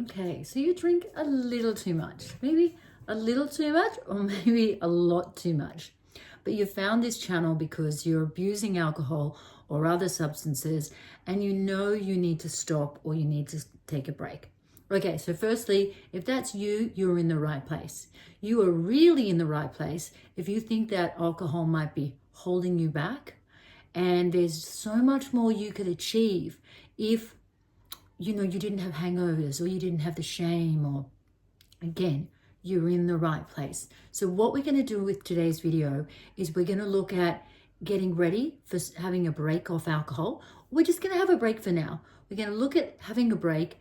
Okay, so you drink a little too much, maybe a little too much, or maybe a lot too much. But you found this channel because you're abusing alcohol or other substances, and you know you need to stop or you need to take a break. Okay, so firstly, if that's you, you're in the right place. You are really in the right place if you think that alcohol might be holding you back, and there's so much more you could achieve if you didn't have hangovers or you didn't have the shame, or again, you're in the right place. So what we're going to do with today's video is we're going to look at getting ready for having a break off alcohol. We're just going to have a break for now. We're going to look at having a break.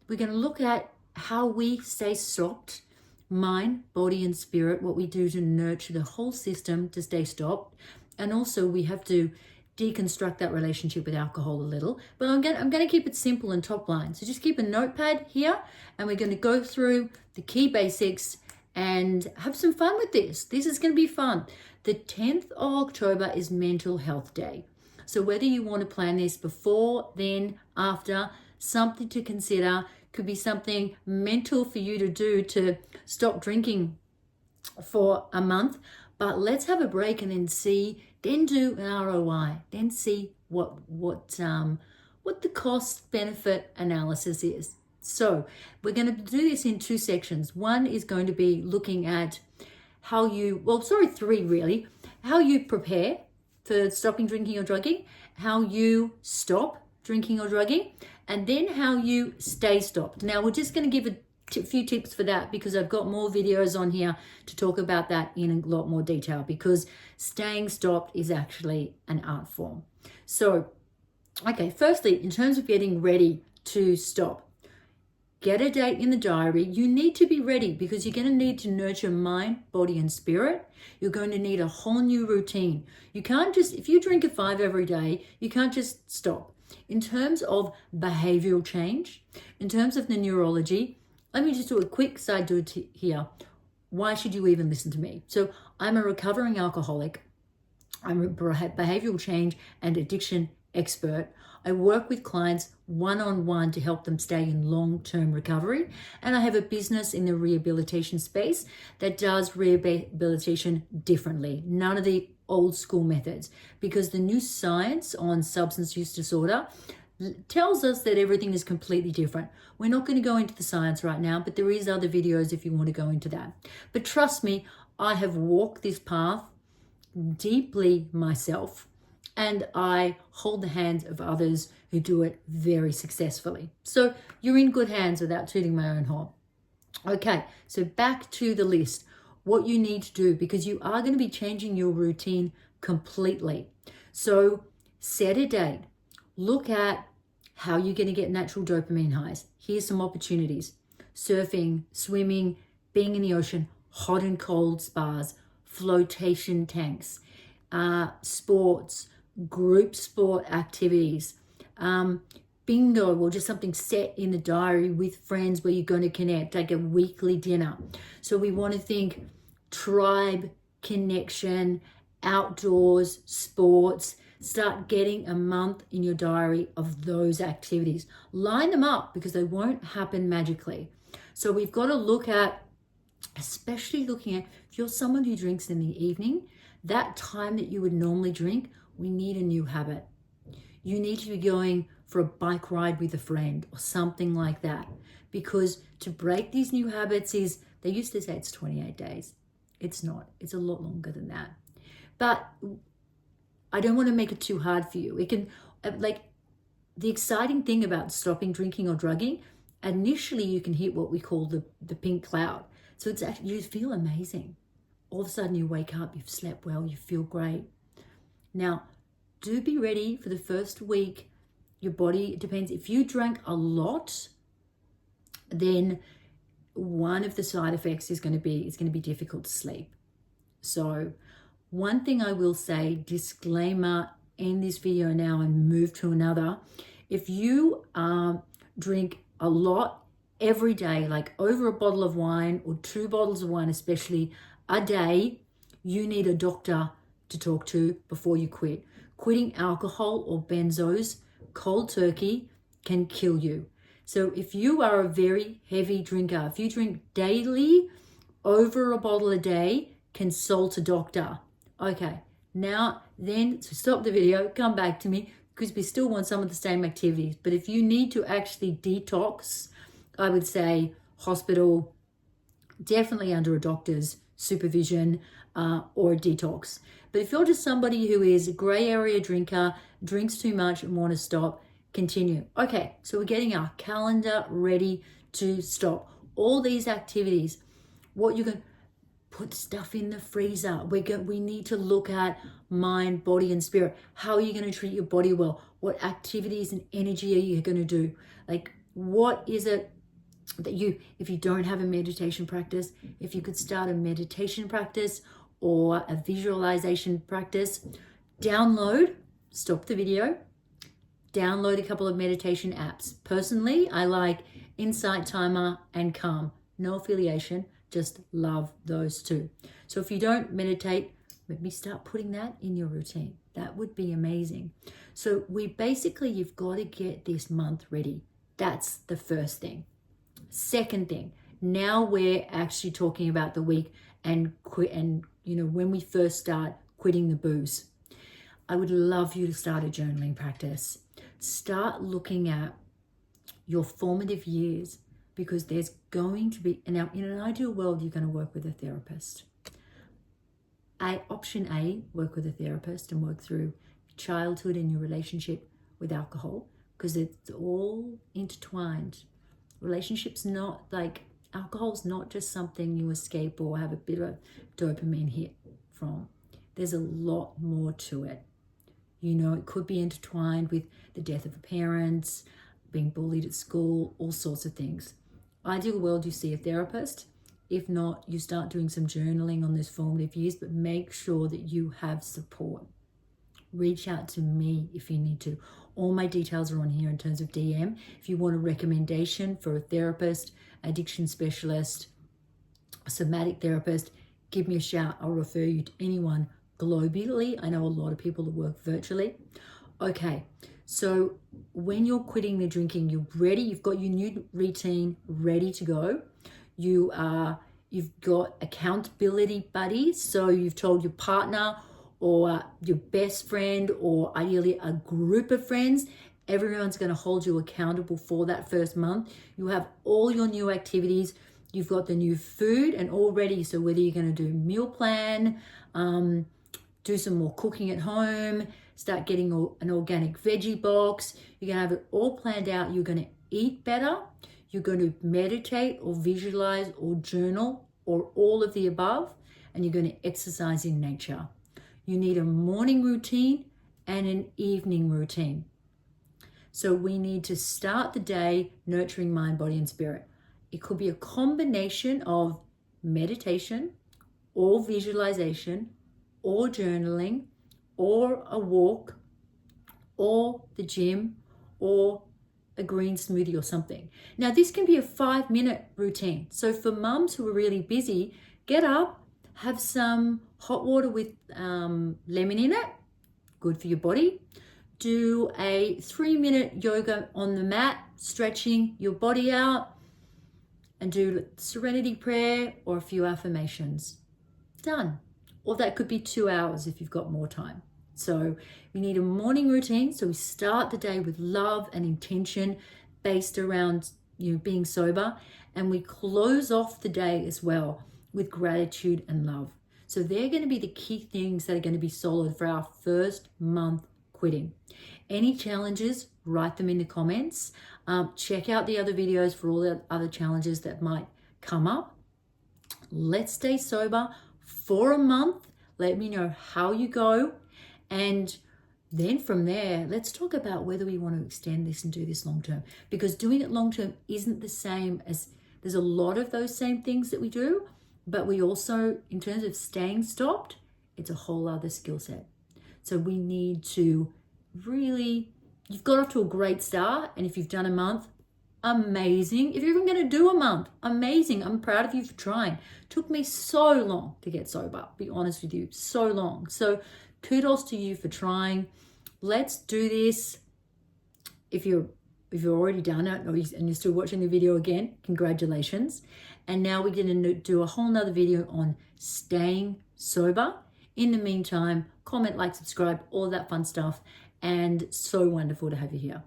We're going to look at how we stay stopped, mind, body, and spirit, what we do to nurture the whole system to stay stopped. And also we have to deconstruct that relationship with alcohol a little, but I'm going to keep it simple and top line. So just keep a notepad here, and we're going to go through the key basics and have some fun with this. This is going to be fun. The 10th of October is Mental Health Day. So whether you want to plan this before, then, after, something to consider. Could be something mental for you to do to stop drinking for a month. But let's have a break and then do an ROI, then see what the cost benefit analysis is. So we're going to do this in two sections. One is going to be looking at three really, how you prepare for stopping drinking or drugging, how you stop drinking or drugging, and then how you stay stopped. Now we're just going to give a few tips for that because I've got more videos on here to talk about that in a lot more detail, because staying stopped is actually an art form. So, okay, firstly, in terms of getting ready to stop, get a date in the diary. You need to be ready because you're going to need to nurture mind, body, and spirit. You're going to need a whole new routine. You can't just, if you drink a 5 every day, you can't just stop. In terms of behavioral change, in terms of the neurology, let me just do a quick side note here. Why should you even listen to me? So I'm a recovering alcoholic. I'm a behavioral change and addiction expert. I work with clients one-on-one to help them stay in long-term recovery. And I have a business in the rehabilitation space that does rehabilitation differently. None of the old school methods, because the new science on substance use disorder tells us that everything is completely different. We're not going to go into the science right now, but there is other videos if you want to go into that. But trust me, I have walked this path deeply myself, and I hold the hands of others who do it very successfully. So you're in good hands without tooting my own horn. Okay, so back to the list. What you need to do, because you are going to be changing your routine completely. So set a date. Look at how you're going to get natural dopamine highs. Here's some opportunities: surfing, swimming, being in the ocean, hot and cold spas, flotation tanks, sports, group sport activities, bingo, or just something set in the diary with friends where you're going to connect, like a weekly dinner. So we want to think tribe, connection, outdoors, sports. Start getting a month in your diary of those activities. Line them up because they won't happen magically. So we've got to look at, especially looking at, if you're someone who drinks in the evening, that time that you would normally drink, we need a new habit. You need to be going for a bike ride with a friend or something like that, because to break these new habits is, they used to say it's 28 days. It's not. It's a lot longer than that. But I don't want to make it too hard for you. It can, like, the exciting thing about stopping drinking or drugging, initially you can hit what we call the pink cloud. So it's actually, you feel amazing. All of a sudden you wake up, you've slept well, you feel great. Now, do be ready for the first week. Your body, it depends. If you drank a lot, then one of the side effects is going to be, it's going to be difficult to sleep. So one thing I will say, disclaimer, end this video now and move to another. If you drink a lot every day, like over a bottle of wine or 2 bottles of wine, especially a day, you need a doctor to talk to before you quit. Quitting alcohol or benzos cold turkey can kill you. So if you are a very heavy drinker, if you drink daily, over a bottle a day, consult a doctor. Okay, now then, so stop the video, come back to me, because we still want some of the same activities. But if you need to actually detox, I would say hospital, definitely under a doctor's supervision, or a detox. But if you're just somebody who is a gray area drinker, drinks too much and want to stop, continue. Okay, so we're getting our calendar ready to stop. All these activities, what you're going to put stuff in the freezer. We need to look at mind, body, and spirit. How are you going to treat your body well? What activities and energy are you going to do? Like, what is it that if you don't have a meditation practice, if you could start a meditation practice or a visualization practice, stop the video, download a couple of meditation apps. Personally, I like Insight Timer and Calm. No affiliation, just love those two. So if you don't meditate, maybe start putting that in your routine. That would be amazing. So you've got to get this month ready. That's the first thing. Second thing, now we're actually talking about the week and when we first start quitting the booze. I would love you to start a journaling practice. Start looking at your formative years, because there's going to be, now in an ideal world, you're going to work with a therapist. Option A, work with a therapist and work through childhood and your relationship with alcohol, because it's all intertwined. Relationships alcohol's not just something you escape or have a bit of dopamine hit from. There's a lot more to it. It could be intertwined with the death of a parent, being bullied at school, all sorts of things. Ideal world, you see a therapist. If not, you start doing some journaling on those formative years, but make sure that you have support. Reach out to me if you need to. All my details are on here in terms of DM. If you want a recommendation for a therapist, addiction specialist, a somatic therapist, give me a shout. I'll refer you to anyone globally. I know a lot of people that work virtually. Okay, so when you're quitting the drinking, you're ready. You've got your new routine ready to go. You've got accountability buddies. So you've told your partner or your best friend, or ideally a group of friends, everyone's going to hold you accountable for that first month. You have all your new activities. You've got the new food and all ready. So whether you're going to do meal plan, do some more cooking at home, start getting an organic veggie box, you're going to have it all planned out. You're going to eat better. You're going to meditate or visualize or journal or all of the above. And you're going to exercise in nature. You need a morning routine and an evening routine. So we need to start the day nurturing mind, body, and spirit. It could be a combination of meditation or visualization or journaling or a walk or the gym or a green smoothie or something. Now, this can be a 5-minute routine. So for mums who are really busy, get up, have some hot water with lemon in it, good for your body. Do a 3-minute yoga on the mat, stretching your body out, and do serenity prayer or a few affirmations. Done. Or that could be 2 hours if you've got more time. So we need a morning routine. So we start the day with love and intention based around being sober, and we close off the day as well with gratitude and love. So they're going to be the key things that are going to be solid for our first month quitting. Any challenges, write them in the comments. Check out the other videos for all the other challenges that might come up. Let's stay sober for a month. Let me know how you go. And then from there, let's talk about whether we want to extend this and do this long term. Because doing it long term isn't the same as, there's a lot of those same things that we do, but we also, in terms of staying stopped, it's a whole other skill set. So we need to really, you've got off to a great start. And if you've done a month, amazing. If you're even going to do a month, amazing. I'm proud of you for trying. Took me so long to get sober, be honest with you, so long. So kudos to you for trying. Let's do this. If you're If you've already done it and you're still watching the video again, congratulations. And now we're going to do a whole nother video on staying sober. In the meantime, comment, like, subscribe, all that fun stuff. And so wonderful to have you here.